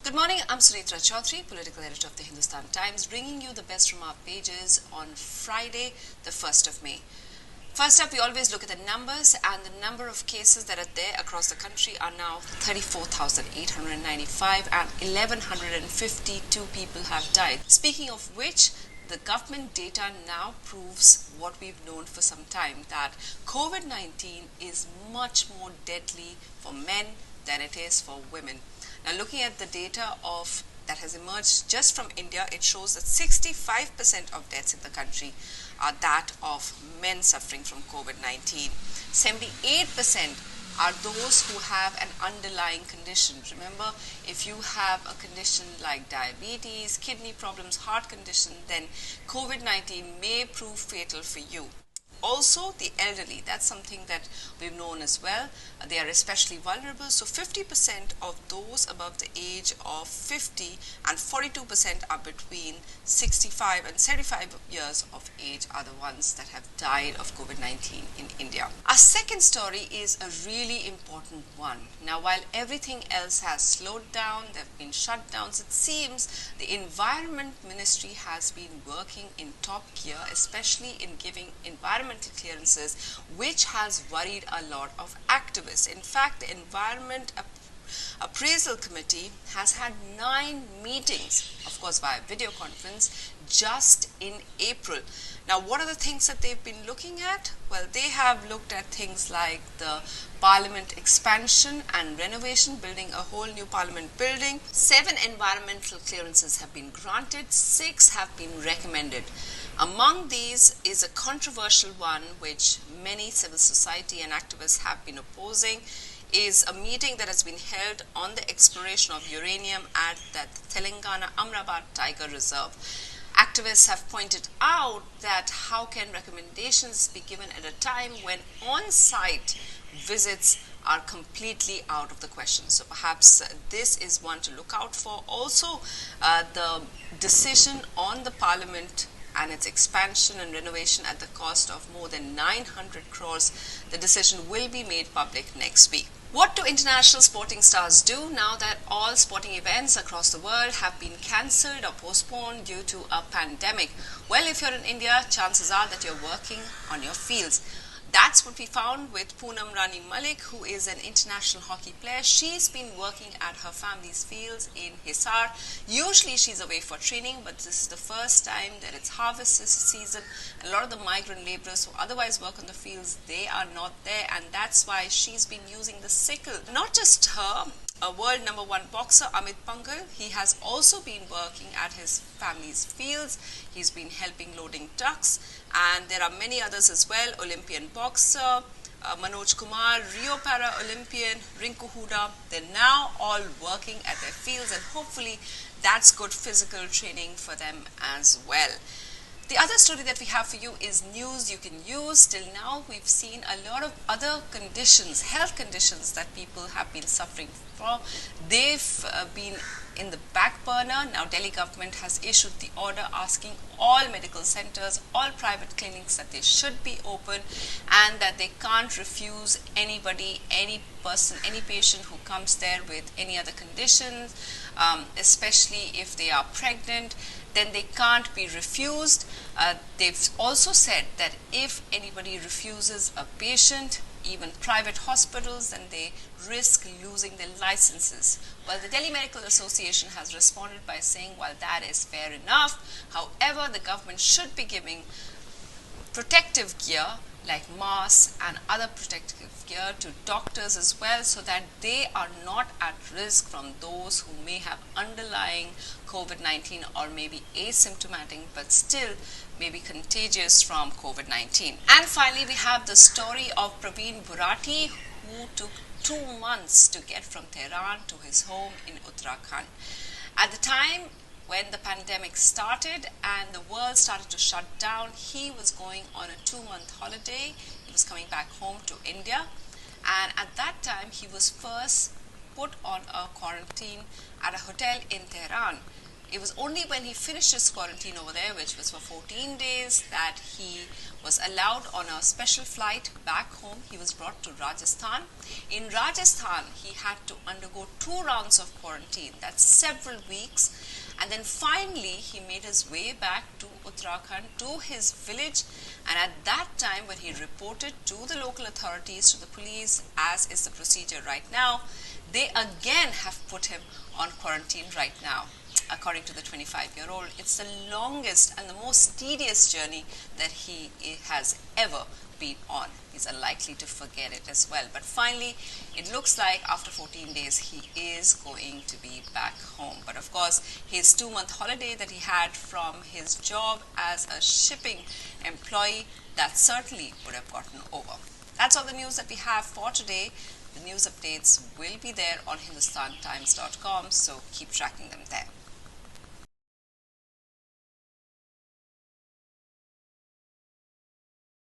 Good morning, I'm Sunetra Choudhury, political editor of the Hindustan Times, bringing you the best from our pages on Friday, the 1st of May. First up, we always look at the numbers, and the number of cases that are there across the country are now 34,895 and 1,152 people have died. Speaking of which, the government data now proves what we've known for some time, that COVID-19 is much more deadly for men than it is for women. Now, looking at the data that has emerged just from India, it shows that 65% of deaths in the country are that of men suffering from COVID-19. 78% are those who have an underlying condition. Remember, if you have a condition like diabetes, kidney problems, heart condition, then COVID-19 may prove fatal for you. Also, the elderly, that's something that we've known as well. They are especially vulnerable. So 50% of those above the age of 50 and 42% are between 65 and 75 years of age are the ones that have died of COVID-19 in India. Our second story is a really important one. Now, while everything else has slowed down, there have been shutdowns, it seems the Environment Ministry has been working in top gear, especially in giving environmental clearances, which has worried a lot of activists. In fact, the Environment Appraisal Committee has had 9 meetings, of course via video conference, just in April. Now, what are the things that they've been looking at? Well, they have looked at things like the Parliament expansion and renovation, building a whole new Parliament building. 7 environmental clearances have been granted, 6 have been recommended. Among these is a controversial one which many civil society and activists have been opposing, is a meeting that has been held on the exploration of uranium at that Telangana Amrabad Tiger Reserve. Activists have pointed out that how can recommendations be given at a time when on-site visits are completely out of the question. So perhaps this is one to look out for. Also, the decision on the Parliament and its expansion and renovation at the cost of more than 900 crores, the decision will be made public next week. What do international sporting stars do now that all sporting events across the world have been cancelled or postponed due to a pandemic? Well, if you're in India, chances are that you're working on your fields. That's what we found with POONAM MALIK, who is an international hockey player. She's been working at her family's fields in Hisar. Usually she's away for training, but this is the first time that it's harvest season. A lot of the migrant laborers who otherwise work on the fields, they are not there, and that's why she's been using the sickle. Not just her, a world #1 boxer, AMIT, he has also been working at his family's fields. He's been helping loading trucks, and there are many others as well. Olympian boxer, MANOJ, KUMAR, Rio Paralympian, RINKU, HOODA. They're now all working at their fields, and hopefully that's good physical training for them as well. The other story that we have for you is news you can use. Till now, we've seen a lot of other conditions, health conditions that people have been suffering from. They've been in the back burner. Now, Delhi government has issued the order asking all medical centers, all private clinics that they should be open and that they can't refuse anybody, any person, any patient who comes there with any other conditions, especially if they are pregnant, then they can't be refused. They've also said that if anybody refuses a patient, even private hospitals, then they risk losing their licenses. Well, the Delhi Medical Association has responded by saying, well, that is fair enough. However, the government should be giving protective gear like masks and other protective gear to doctors as well, so that they are not at risk from those who may have underlying COVID-19 or maybe asymptomatic but still may be contagious from COVID-19. And finally, we have the story of Praveen Burati, who took 2 months to get from Tehran to his home in Uttarakhand. At the time when the pandemic started and the world started to shut down, he was going on a 2-month holiday. He was coming back home to India, and at that time he was first put on a quarantine at a hotel in Tehran. It was only when he finished his quarantine over there, which was for 14 days, that he was allowed on a special flight back home. He was brought to Rajasthan. In Rajasthan, he had to undergo 2 rounds of quarantine. That's several weeks. And then finally, he made his way back to Uttarakhand, to his village. And at that time, when he reported to the local authorities, to the police, as is the procedure right now, they again have put him on quarantine right now. According to the 25-year-old, it's the longest and the most tedious journey that he has ever been on. He's unlikely to forget it as well. But finally, it looks like after 14 days, he is going to be back home. But of course, his 2-month holiday that he had from his job as a shipping employee, that certainly would have gotten over. That's all the news that we have for today. The news updates will be there on HindustanTimes.com, so keep tracking them there.